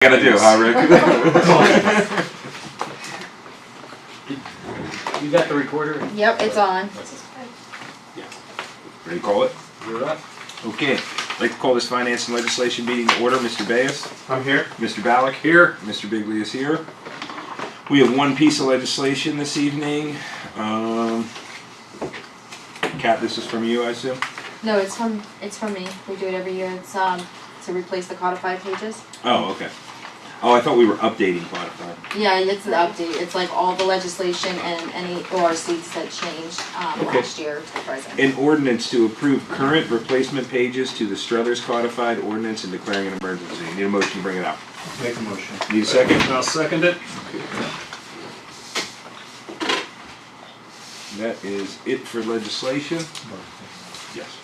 Gotta do, huh, Rick? You got the recorder? Yep, it's on. Ready to call it? You're up. Okay, I'd like to call this Finance and Legislation meeting to order. Mr. Bayes? I'm here. Mr. Ballack? Here. Mr. Bigley is here. We have one piece of legislation this evening. Kat, this is from you, I assume? No, it's from me. We do it every year. It's to replace the codified pages. Oh, okay. Oh, I thought we were updating codified. Yeah, it's an update. It's like all the legislation and any ORCs that changed last year to the present. An ordinance to approve current replacement pages to the Struthers codified ordinance and declaring an emergency. Need a motion to bring it up. Make a motion. Need a second? I'll second it. That is it for legislation. Yes.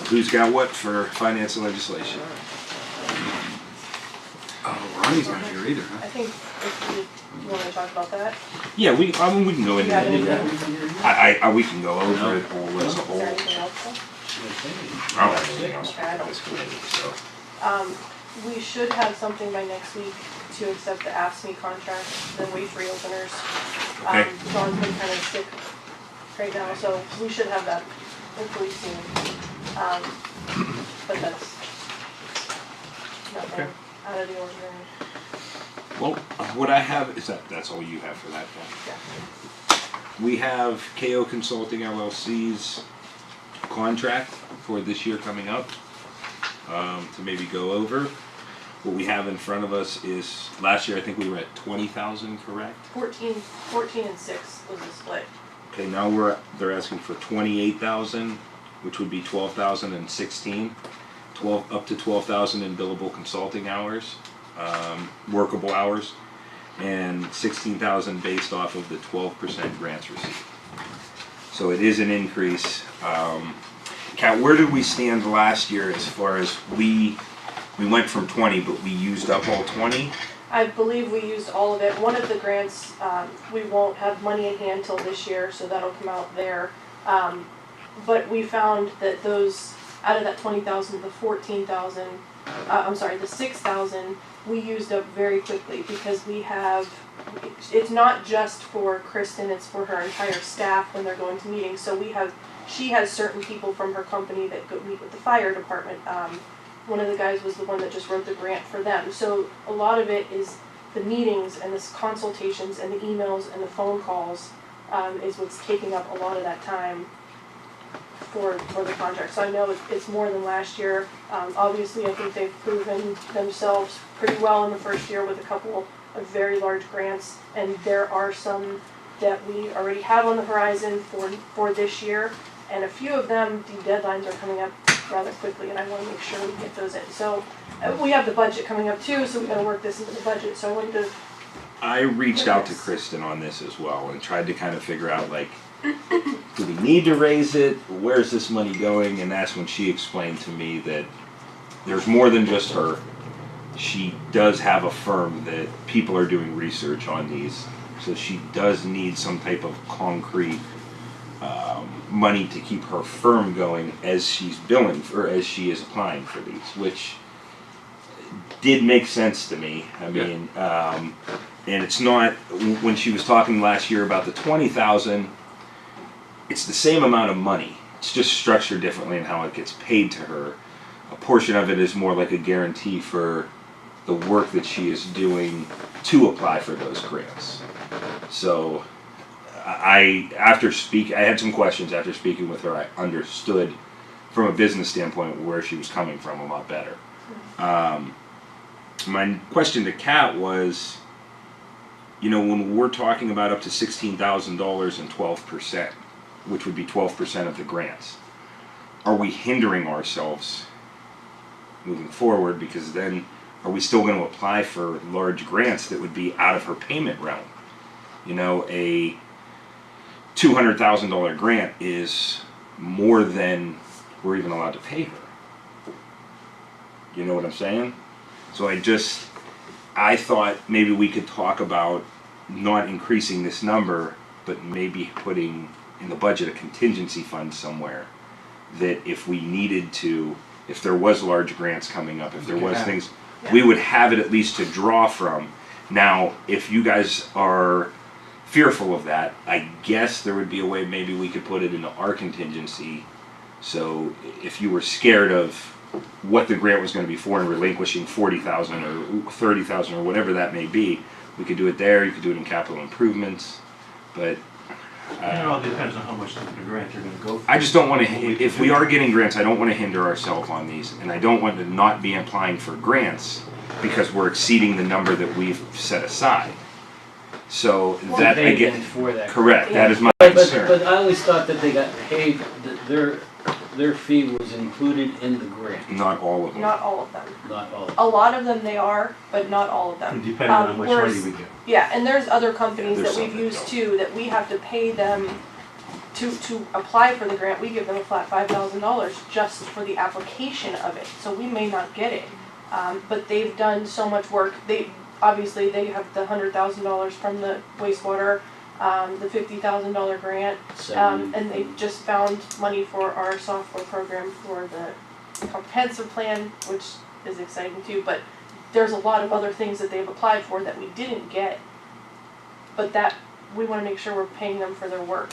Who's got what for finance and legislation? Oh, Ronnie's not here either, huh? I think if you want to talk about that. Yeah, we can go into You have it. anything? We can go over it all as a Is whole. there anything else? I don't have anything else for this committee, so. We should have something by next week to accept the AFSCME contract, the wage reopeners. Okay. John's been kind of sick right now, so we should have that hopefully soon. But that's nothing out of the ordinary. Well, what I have is that's all you have for that then. Yeah. We have KO Consulting LLC's contract for this year coming up to maybe go over. What we have in front of us is, last year I think we were at 20,000, correct? 14 and 6 was the split. Okay, now they're asking for 28,000, which would be 12,016, up to 12,000 in billable consulting hours, workable hours, and 16,000 based off of the 12% grants received. So it is an increase. Kat, where did we stand last year as far as we went from 20, but we used up all 20? I believe we used all of it. One of the grants, we won't have money in hand till this year, so that'll come out there. But we found that those, out of that 20,000, the 14,000, the 6,000, we used up very quickly because we have, it's not just for Kristen, it's for her entire staff when they're going to meetings. So she has certain people from her company that go meet with the fire department. One of the guys was the one that just wrote the grant for them. So a lot of it is the meetings and the consultations and the emails and the phone calls is what's taking up a lot of that time for the contract. So I know it's more than last year. Obviously, I think they've proven themselves pretty well in the first year with a couple of very large grants, and there are some that we already have on the horizon for this year, and a few of them, the deadlines are coming up rather quickly, and I want to make sure we get those in. So we have the budget coming up too, so we've got to work this into the budget. So I wanted to. I reached out to Kristen on this as well and tried to kind of figure out, like, do we need to raise it? Where's this money going? And that's when she explained to me that there's more than just her. She does have a firm that people are doing research on these, so she does need some type of concrete money to keep her firm going as she's billing or as she is applying for these, which did make sense to me. I mean, and it's not, when she was talking last year about the 20,000, it's the same amount of money. It's just structured differently in how it gets paid to her. A portion of it is more like a guarantee for the work that she is doing to apply for those grants. So I had some questions after speaking with her. I understood from a business standpoint where she was coming from a lot better. My question to Kat was, when we're talking about up to $16,000 and 12%, which would be 12% of the grants, are we hindering ourselves moving forward? Because then are we still going to apply for large grants that would be out of her payment realm? A $200,000 grant is more than we're even allowed to pay her. You know what I'm saying? So I thought maybe we could talk about not increasing this number, but maybe putting in the budget a contingency fund somewhere that if we needed to if there was large grants coming up, if there was Yeah. things, Yeah. we would have it at least to draw from. Now, if you guys are fearful of that, I guess there would be a way maybe we could put it into our contingency. So if you were scared of what the grant was going to be for and relinquishing 40,000 or 30,000 or whatever that may be, we could do it there. You could do it in capital improvements, but It all depends on how much the grant you're gonna go for. I just don't want to. If we are getting grants, I don't want to hinder ourselves on these, and I don't want to not be applying for grants because we're exceeding the number that we've set aside. So that I Paid get. them for that. Correct. That is my But concern. I always thought that they got paid, that their fee was included in the grant, Not all of them. Not all of them. not all. A lot of them they are, but not all of them. Depending on how much money whereas- we get. Yeah, and there's other companies There's that we've some that used don't. too, that we have to pay them to apply for the grant. We give them a flat $5,000 just for the application of it, so we may not get it. But they've done so much work. Obviously, they have the $100,000 from the wastewater, the $50,000 grant, and they just found money for our software program for the comprehensive plan, which is exciting too, but there's a lot of other things that they've applied for that we didn't get, but that, we wanna make sure we're paying them for their work.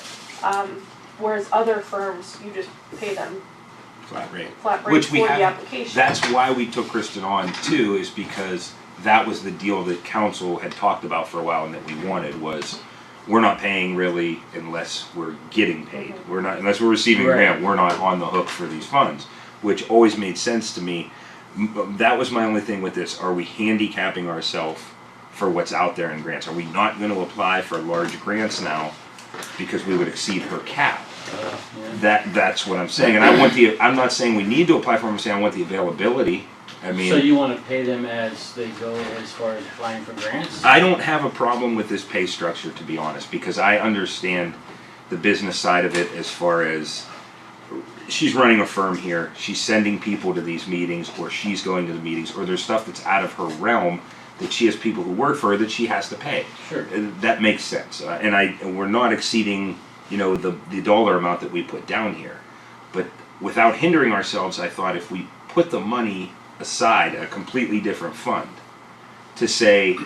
Whereas other firms, you just pay them Flat rate. flat rate Which for we the have. application. That's why we took Kristen on too, is because that was the deal that council had talked about for a while and that we wanted was, we're not paying really unless we're getting paid. We're not, unless we're receiving a grant, we're not on the hook for these funds, which always made sense to me. That was my only thing with this. Are we handicapping ourselves for what's out there in grants? Are we not going to apply for large grants now because we would exceed her cap? That's what I'm saying. And I'm not saying we need to apply for them. I'm saying I want the availability. I mean, So you wanna pay them as they go as far as applying for grants? I don't have a problem with this pay structure, to be honest, because I understand the business side of it as far as she's running a firm here, she's sending people to these meetings, or she's going to the meetings, or there's stuff that's out of her realm that she has people who work for her that she has to pay. Sure. That makes sense. And we're not exceeding, the dollar amount that we put down here. But without hindering ourselves, I thought if we put the money aside, a completely different fund, to say,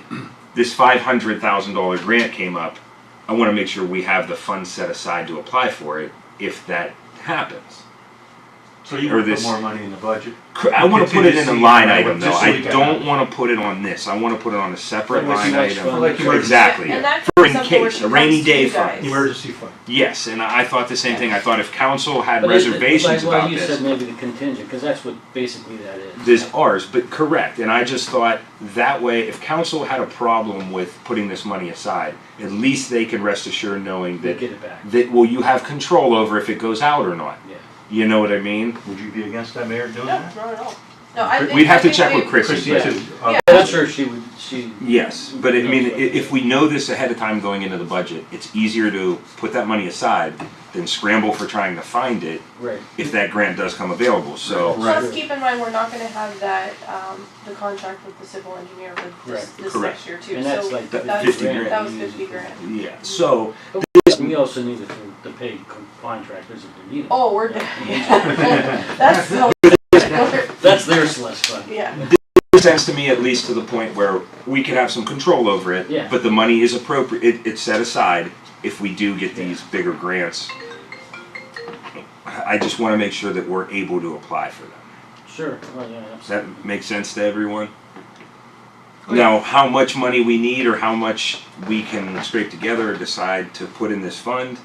this $500,000 grant came up, I want to make sure we have the funds set aside to apply for it if that happens. So you Or want to this- put more money in the budget? I want to put it in a line item though. Just so we I can don't have- want to put it on this. I want to put it on a separate Like line slush item. fund. Like emergency- Exactly. And that For could be in something where case, she a rainy comes to day you fund. guys. Emergency fund. Yes, and I thought the same thing. I thought if council had But reservations well, about you this, said maybe the contingent, cause that's what basically that is. there's ours, but correct. And I just thought that way, if council had a problem with putting this money aside, at least they can rest assured knowing They that, get it back, you have control over if it goes out or not. yeah. You know what I mean? Would you be against that, Mayor, doing No, that? not at all. No, I think. We'd have I to think check we- with Chrissy. Chrissy, Yeah. too. Yeah. I'm sure she. Yes, but I mean, if we know this ahead of time going into the budget, it's easier to put that money aside than scramble for trying to find it Right. if that grant does come available. So, Plus, keep in mind, we're not gonna have that, the contract with the civil engineer for this Correct. next year too, And that's so like that that 50 was, grand. that was 50 grand. yeah, so We also need to pay contractors if they need it. Oh, we're, that's so, That's their slush fund. yeah. it makes sense to me, at least to the point where we can have some control over it, Yeah. but the money is appropriate, it's set aside if we do get these bigger grants. I just want to make sure that we're able to apply for them. Sure, well, yeah, Does absolutely. that make sense to everyone? Now, how much money we need or how much we can scrape together or decide to put in this fund,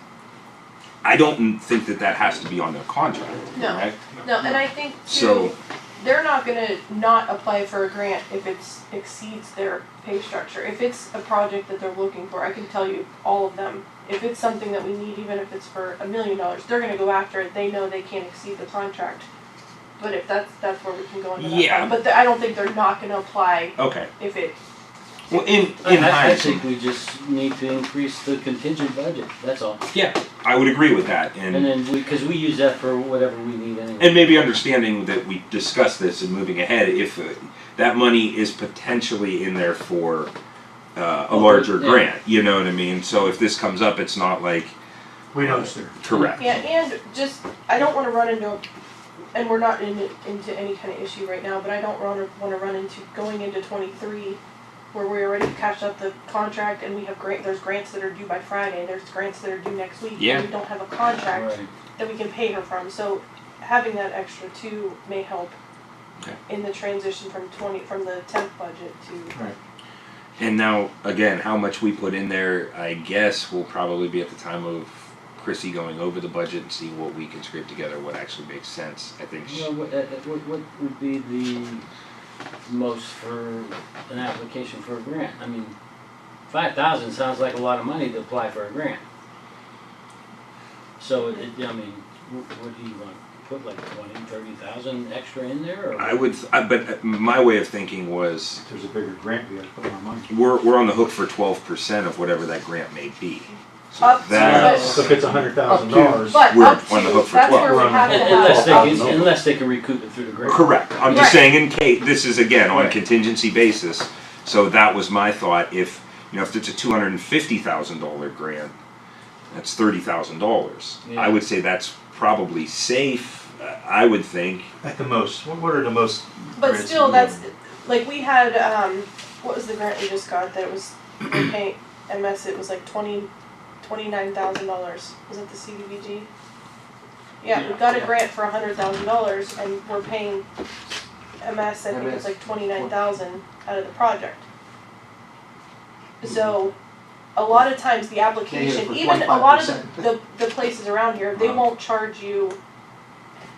I don't think that has to be on their contract, No. correct? No, and I think So- too, they're not gonna not apply for a grant if it exceeds their pay structure. If it's a project that they're looking for, I can tell you, all of them, if it's something that we need, even if it's for $1 million, they're gonna go after it, they know they can't exceed the contract. But if that's where we can go into that. Yeah. fund. But I don't think they're not gonna apply Okay. if it, Well, in I hindsight, think we just need to increase the contingent budget, that's all. yeah, I would agree with that, And and then cause we use that for whatever we need anyway. and maybe understanding that we discussed this and moving ahead, if that money is potentially in there for a larger Yeah. grant, you know what I mean? So if this comes up, it's not like We know it's there. correct. yeah, and just, I don't wanna run into and we're not into any kind of issue right now, but I don't wanna run into going into 23 where we already cashed out the contract and we have there's grants that are due by Friday, there's grants that are due next week, Yeah. and we don't have a contract Right. that we can pay her from, so having that extra too may help Okay. in the transition from the 10th budget to. Right. And now, again, how much we put in there, I guess, will probably be at the time of Chrissy going over the budget and seeing what we can scrape together, what actually makes sense. I think Well, what would be the most for an application for a grant? I mean, 5,000 sounds like a lot of money to apply for a grant. So, I mean, what do you want? Put like 20, 30,000 extra in there? Or I would, but my way of thinking was If there's a bigger grant, we gotta put more money. we're on the hook for 12% of whatever that grant may be. So Up to, that's So if it's $100,000. But We're up on the to, hook for that's 12. where we We're on have the to hook. have. unless they can recoup it through the grant. correct. I'm just Right. saying in case this is again on Right. contingency basis. So that was my thought. If if it's a $250,000 grant, that's $30,000. Yeah. I would say that's probably safe. I would think. At the most, what are the most? But grants still, you that's, get? like, we had, what was the grant we just got that it was, we paying MS, it was like $29,000, was it the CDBG? Yeah, we got a grant for $100,000 and we're paying MS, I think it's like 29,000 out of the project. So, a lot of times the application, for even a lot of 25%. the places around here, they won't charge you,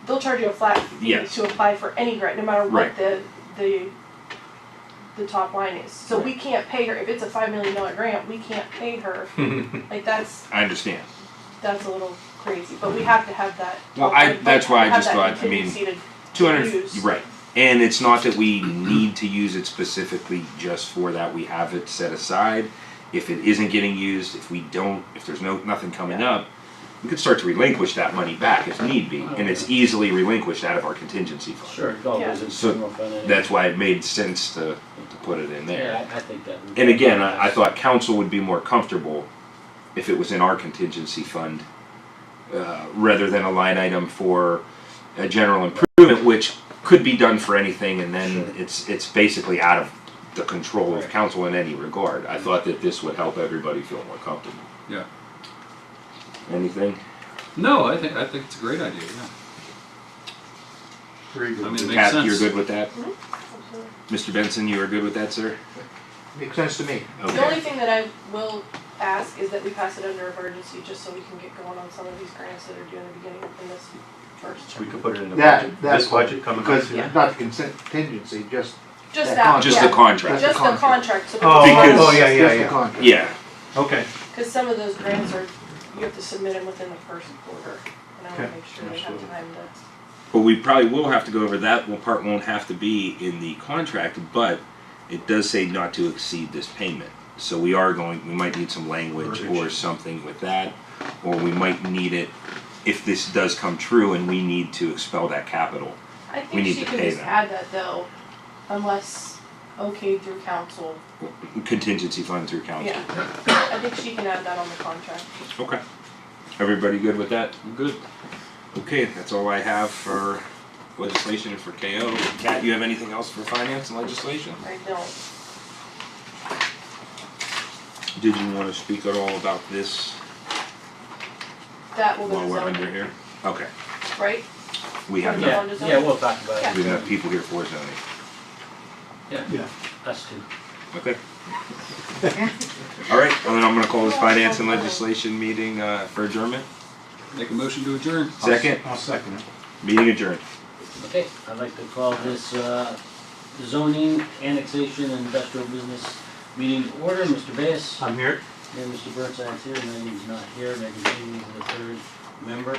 they'll charge you a flat fee Yes. to apply for any grant, no matter Right. what the top line is. So we can't pay her, if it's a $5 million grant, we can't pay her, like that's I understand. a little crazy, but we have to have that. Well, that's why I just thought, I mean, 200, use. right. And it's not that we need to use it specifically just for that. We have it set aside. If it isn't getting used, if there's nothing coming up, we could start to relinquish that money back if need be. And it's easily relinquished out of our contingency fund. Sure, it all goes in So general fund anyway. That's why it made sense to put it in there. Yeah, I think that would. And again, I thought council would be more comfortable if it was in our contingency fund, rather than a line item for a general improvement, which could be done for anything, and then it's basically out of the control of Right. council in any regard. I thought that this would help everybody feel more comfortable. Yeah. Anything? No, I think it's a great idea. Yeah. Very good. I mean, it makes Pat, sense. you're good with that? Absolutely. Mr. Benson, you are good with that, sir? Makes sense to me. The only Okay. thing that I will ask is that we pass it under emergency, just so we can get going on some of these grants that are due in the beginning of this first. We could put it in the That, budget, that's this budget coming up because soon. Yeah. not the contingency, just Just that that, contract. Just yeah. the contract. Just the contract. contract, so Oh, Because- oh, yeah, just the yeah. contract. Yeah, Okay, Because some of those grants are, you have to submit them within the first quarter, and I Okay, wanna make sure they have absolutely. time to. but we probably will have to go over that. Part won't have to be in the contract, but it does say not to exceed this payment. So we might need some language or Verbiage. something with that, or we might need it if this does come true and we need to expel that capital. I We think need she to could pay just them. add that though, unless okayed through council. Contingency fund through council. Yeah, I think she can add that on the contract. Okay. Everybody good with that? I'm good. Okay, that's all I have for legislation and for KO. Kat, you have anything else for finance and legislation? I don't. Did you want to speak at all about this That will go while to we're under zoning, here? Okay. right? We have Yeah. enough, Yeah, we'll talk about Yeah. it. we have enough people here for zoning. yeah. Us too. Okay. All right, well then I'm gonna call this finance and legislation meeting for adjournment. Make a motion to adjourn. Second, I'll second it. meeting adjourned. Okay, I'd like to call this zoning, annexation, and industrial business meeting to order. Mr. Bass, I'm here. and Mr. Burnside's here, Megan's not here, Megan King is the third member.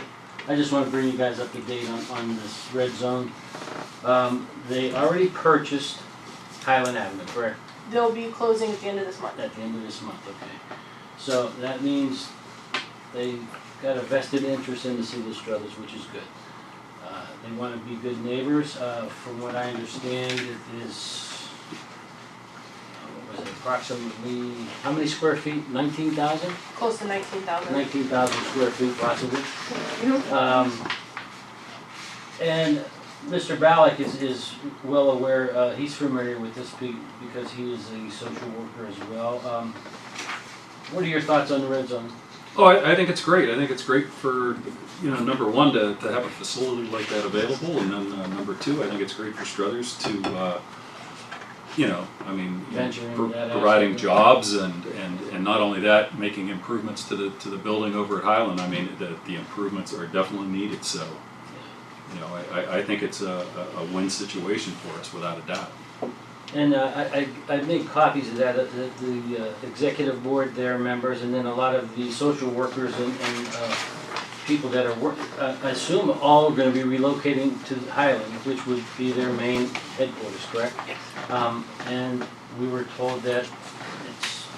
I just want to bring you guys up to date on this red zone. They already purchased Highland Avenue, correct? They'll be closing at the end of this month. At the end of this month, okay. So that means they got a vested interest in the city of Struthers, which is good. They want to be good neighbors. From what I understand, it is, what was it, approximately, how many square feet? 19,000? Close to 19,000. 19,000 square feet possibly. And Mr. Ballack is well aware, he's familiar with this because he is a social worker as well. What are your thoughts on the red zone? Oh, I think it's great. I think it's great for, number one, to have a facility like that available, and then number two, I think it's great for Struthers to, Venture into that providing aspect. jobs and not only that, making improvements to the building over at Highland. I mean, the improvements are definitely needed. So, I think it's a win situation for us without a doubt. And I made copies of that, the executive board, their members, and then a lot of the social workers and people that are I assume all going to be relocating to Highland, which would be their main headquarters, correct? Yes. And we were told that it's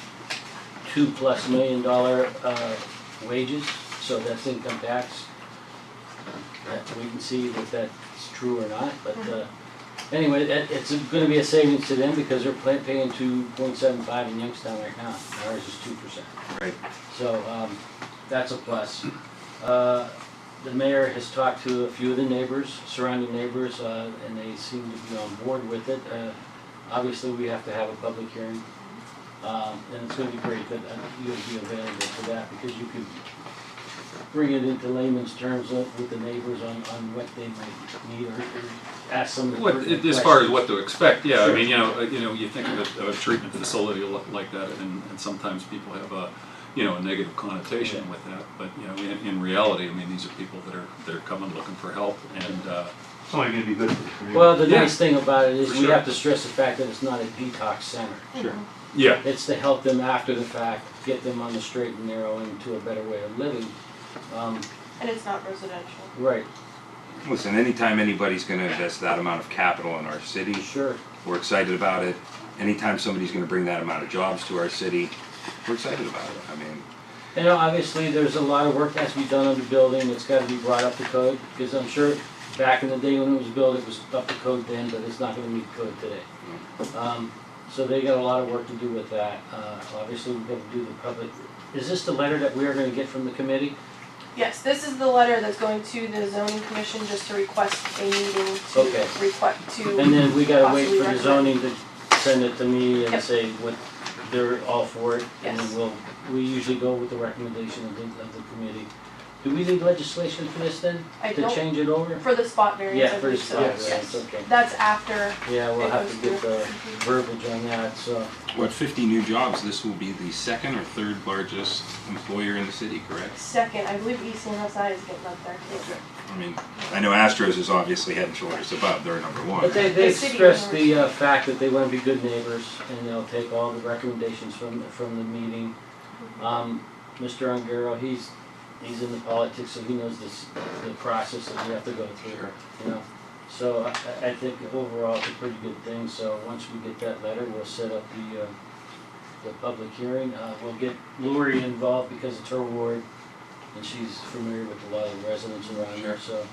$2+ million wages, so that's income tax. We can see if that's true or not, but anyway, it's going to be a savings to them because they're paying 2.75 in Youngstown right now. Ours is 2%. Right. So that's a plus. The mayor has talked to a few of the neighbors, surrounding neighbors, and they seem to be on board with it. Obviously, we have to have a public hearing, and it's going to be great that you'll be available for that because you can bring it into layman's terms with the neighbors on what they might need or ask some. As far as what to expect, yeah. Sure. I mean, you think of a treatment facility like that, and sometimes people have a negative connotation with that. But in reality, I mean, these are people that are coming looking for help, and It's only gonna be good for the community. Well, the Yeah. nice thing about it is For we sure. have to stress the fact that it's not a detox center. Sure. yeah, It's to help them after the fact, get them on the straight and narrow and to a better way of living. And it's not residential. Right, Listen, anytime anybody's gonna invest that amount of capital in our city, sure. we're excited about it. Anytime somebody's gonna bring that amount of jobs to our city, we're excited about it. I mean, Obviously, there's a lot of work that has to be done on the building. It's got to be brought up to code because I'm sure back in the day when it was built, it was up to code then, but it's not going to meet code today. So they got a lot of work to do with that. Obviously, we've got to do the public. Is this the letter that we are going to get from the committee? Yes, this is the letter that's going to the zoning commission just to request a meeting to Okay. And then we got to wait possibly for the recommend. zoning to send it to me and Yep. say what they're all for it. And Yes. then we usually go with the recommendation of the committee. Do we need legislation for this then? I To don't- change it over? For the spot variance, Yeah, I for the believe so, spot yes. variance, okay. That's after, Yeah, we'll It have goes to get the through. verbiage on that, so. what, 50 new jobs, this will be the second or third largest employer in the city, correct? second, I believe ECNSI is getting up there too. I mean, I know Astros is obviously head and shoulders above, they're number one. But they The city stressed the university. fact that they want to be good neighbors and they'll take all the recommendations from the meeting. Mr. Ungaro, he's in the politics, so he knows the process that we have to go through, you know. So I think overall it's a pretty good thing, so once we get that letter, we'll set up the public hearing. We'll get Lori involved because it's her ward and she's familiar with a lot of the residents around there, so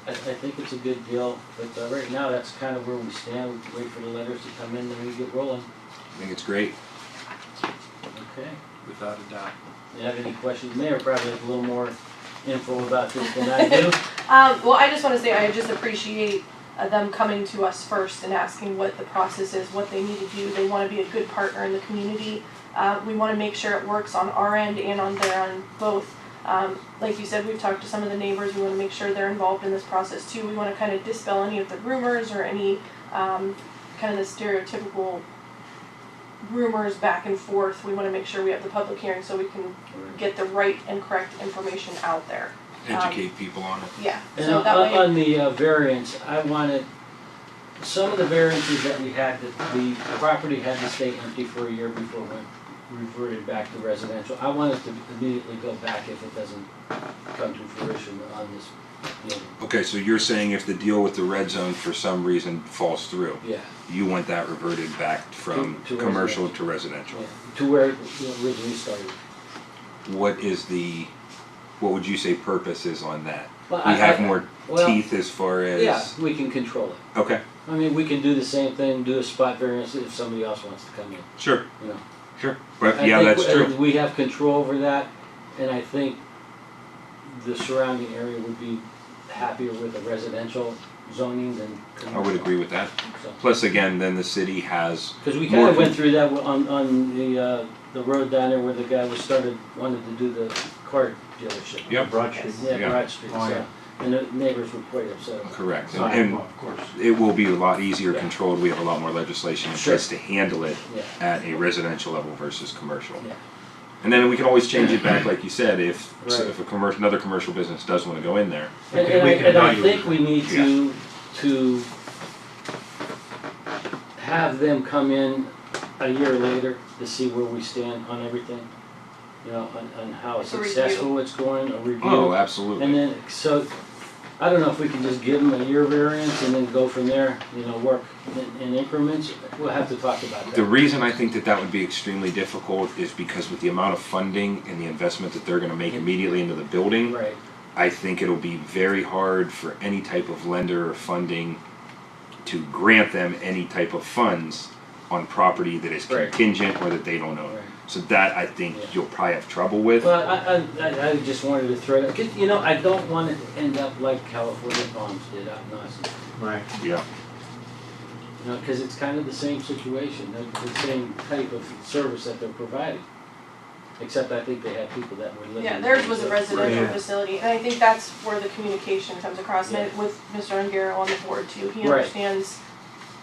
I think it's a good deal. But right now, that's kind of where we stand. We wait for the letters to come in and we get rolling. I think it's great. Okay. without a doubt. You have any questions? Mayor probably has a little more info about this than I do. Well, I just want to say I just appreciate them coming to us first and asking what the process is, what they need to do. They want to be a good partner in the community. We want to make sure it works on our end and on their end, both. Like you said, we've talked to some of the neighbors. We want to make sure they're involved in this process too. We want to kind of dispel any of the rumors or any kind of the stereotypical rumors back and forth. We want to make sure we have the public hearing so we can get the right and correct information out there. Educate people on it. Yeah, And so that way. on the variance, I wanted, some of the variances that we had, that the property had to stay empty for a year before it went reverted back to residential. I want it to immediately go back if it doesn't come to fruition on this building. Okay, so you're saying if the deal with the red zone for some reason falls through, Yeah, you want that reverted back from To commercial to residential? yeah, to where it originally started. What would you say purpose is on that? Well, We have I- more well, teeth as far as... Yeah, we can control it. Okay, I mean, we can do the same thing, do a spot variance if somebody else wants to come in, sure, you know. sure. But I yeah, think that's true. we have control over that, and I think the surrounding area would be happier with a residential zoning than commercial. I would agree with that. So, Plus, again, then the city has, cause we More kinda went con- through that on the road down there where the guy wanted to do the car dealership. Yep. Broad Street. Yeah, Yeah. Broad Street, Oh, so, yeah. and the neighbors were quite upset. correct. Well, And of course. it will be a lot easier Yeah. controlled. We have a lot more legislation in Sure. place to handle it Yeah, at a residential level versus commercial. yeah, And then we can always change it back, like you said, if Right. if another commercial business does want to go in there. and, Okay, we can and I evaluate think we need to have them come in a year later to see where we stand on everything. You know, on how It's a review. successful it's going, a review. Oh, absolutely. And then, so, I don't know if we can just give them a year variance and then go from there, you know, work in increments. We'll have to talk about that. The reason I think that would be extremely difficult is because with the amount of funding and the investment that they're going to make immediately into the building, Right, I think it'll be very hard for any type of lender or funding to grant them any type of funds on property that is Right. contingent or that they don't own. right. So that I think Yeah. you'll probably have trouble with. Well, I just wanted to throw that, 'cause, you know, I don't want it to end up like California Palms did out in Austin. Right. Yeah. You know, because it's kind of the same situation, the same type of service that they're providing. Except I think they had people that were living. Yeah, theirs was a there. residential Yeah. facility, and I think that's where the communication comes across, and Yeah. with Mr. Ungaro on the board too, he Right. understands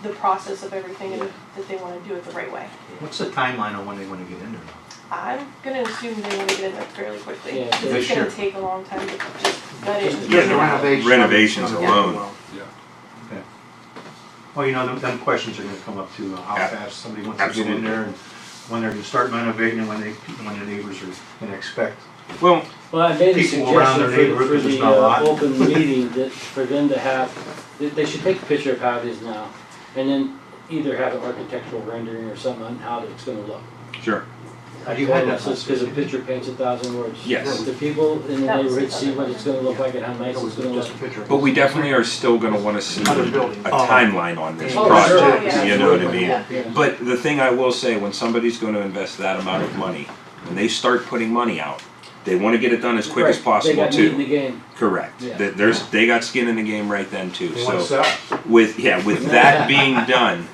the process of everything and Yeah. that they wanna do it the right way. What's the timeline on when they wanna get in there? I'm gonna assume they wanna get in there fairly quickly, Yeah, because they it's gonna should. take a long time to just gut it. Yeah, the renovation. renovations Yeah. alone. Well, you know, them questions are gonna come up too, how Yeah. fast somebody wants to get in Absolutely. there and when they're gonna start renovating and when the neighbors are gonna expect. Well, Well, I made a People around their suggestion neighborhood, for 'cause there's the not a lot. open meeting, that for them to have, they should take a picture of how it is now, and then either have an architectural rendering or something on how it's gonna look. sure. I You told had them, that last because a week. picture paints 1,000 words. Yes. If the people in the That was neighborhood see what it's gonna look like and how nice It it's was gonna look. just a picture. But we definitely are still going to want to see Other a building. timeline on this Oh, project. sure, yeah. You know what I mean? Yeah. Yeah. But the thing I will say, when somebody's going to invest that amount of money, when they start putting money out, they want to get it done as quick as Right, possible They got meat in the too. game. Correct. Yeah. They got skin in the game right then too. They wanna So sell. with that being done,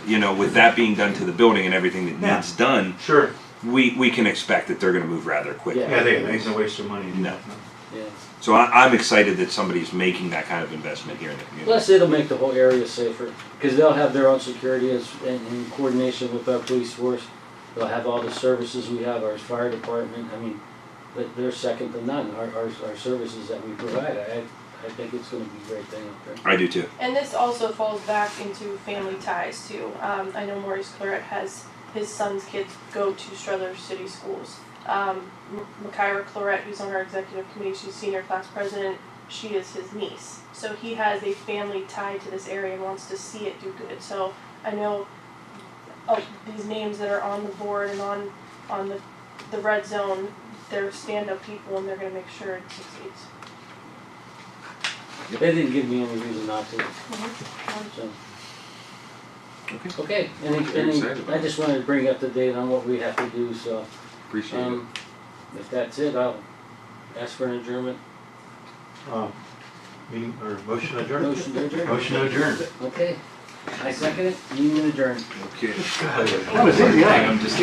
you know, with that being done to the building and everything that Yeah. needs done, Sure. we can expect that they're going to move rather quickly. Yeah. Yeah, they ain't gonna waste their money. No. Yeah. So I'm excited that somebody's making that kind of investment here in the community. Plus, it'll make the whole area safer, because they'll have their own security in coordination with our police force. They'll have all the services we have, our fire department, I mean, they're second to none, our services that we provide. I think it's gonna be a great thing up there. I do too. And this also falls back into family ties too. I know Maurice Claret has his son's kids go to Struthers City Schools. Makaira Claret, who's on our executive committee, she's senior class president, she is his niece. So he has a family tie to this area and wants to see it do good. So I know these names that are on the board and on the red zone, they're stand-up people and they're gonna make sure it succeeds. They didn't give me any reason not to, so. Okay. Okay, Very excited about I just wanted to bring up the date on what we have to do, so, Appreciate it. if that's it, I'll ask for an adjournment. Meeting, or motion adjourned? Motion to adjourn. Motion adjourned. Okay, I second it, meeting adjourned. Okay. That was it, yeah. I'm just